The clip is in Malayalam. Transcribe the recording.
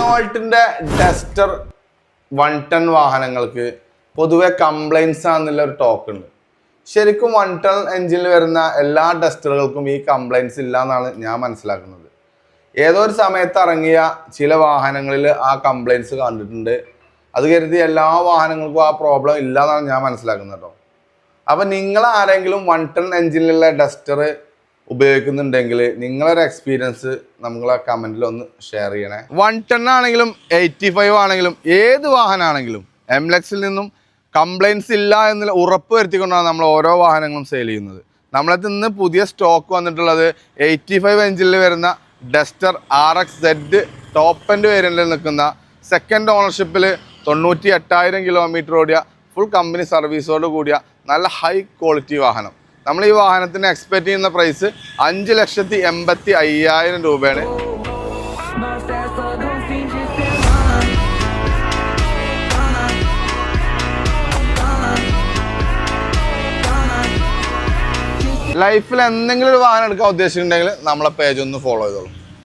റിനോൾട്ടിന്റെ ഡസ്റ്റർ 110 വാഹനങ്ങൾക്ക് പൊതുവെ കംപ്ലൈൻസ് ആണെന്നുള്ള ഒരു ടോക്ക് ഉണ്ട്. ശരിക്കും 110 എഞ്ചിനിൽ വരുന്ന എല്ലാ ഡസ്റ്ററുകൾക്കും ഈ കംപ്ലൈൻസ് ഇല്ല എന്നാണ് ഞാൻ മനസ്സിലാക്കുന്നത്. ഏതോ ഒരു സമയത്ത് ഇറങ്ങിയ ചില വാഹനങ്ങളിൽ ആ കംപ്ലൈൻസ് കണ്ടിട്ടുണ്ട്. അത് കരുതി എല്ലാ വാഹനങ്ങൾക്കും ആ പ്രോബ്ലം ഇല്ല എന്നാണ് ഞാൻ മനസ്സിലാക്കുന്നത് കേട്ടോ. അപ്പം നിങ്ങൾ ആരെങ്കിലും 110 എഞ്ചിനിലുള്ള ഡസ്റ്റർ ഉപയോഗിക്കുന്നുണ്ടെങ്കിൽ നിങ്ങളൊരു എക്സ്പീരിയൻസ് നമ്മളെ കമൻറ്റിൽ ഒന്ന് ഷെയർ ചെയ്യണേ. 110 ആണെങ്കിലും 85 ആണെങ്കിലും ഏത് വാഹനമാണെങ്കിലും എംലെക്സിൽ നിന്നും കംപ്ലൈൻസ് ഇല്ല എന്നുള്ള ഉറപ്പ് വരുത്തിക്കൊണ്ടാണ് നമ്മൾ ഓരോ വാഹനങ്ങളും സെയിൽ ചെയ്യുന്നത്. നമ്മളത് ഇന്ന് പുതിയ സ്റ്റോക്ക് വന്നിട്ടുള്ളത് 85 എഞ്ചിനിൽ വരുന്ന ഡസ്റ്റർ RX-Z ടോപ്പ് എൻഡ് വേരിയൻറ്റിൽ നിൽക്കുന്ന സെക്കൻഡ് ഓണർഷിപ്പിൽ 98,000 കിലോമീറ്റർ ഓടിയ ഫുൾ കമ്പനി സർവീസോട് കൂടിയ നല്ല ഹൈ ക്വാളിറ്റി വാഹനം. നമ്മൾ ഈ വാഹനത്തിന് എക്സ്പെക്ട് ചെയ്യുന്ന പ്രൈസ് 5,85,000 രൂപയാണ്. ലൈഫിൽ എന്തെങ്കിലും ഒരു വാഹനം എടുക്കാൻ ഉദ്ദേശിച്ചിട്ടുണ്ടെങ്കിൽ നമ്മളെ പേജ് ഒന്ന് ഫോളോ ചെയ്തോളൂ.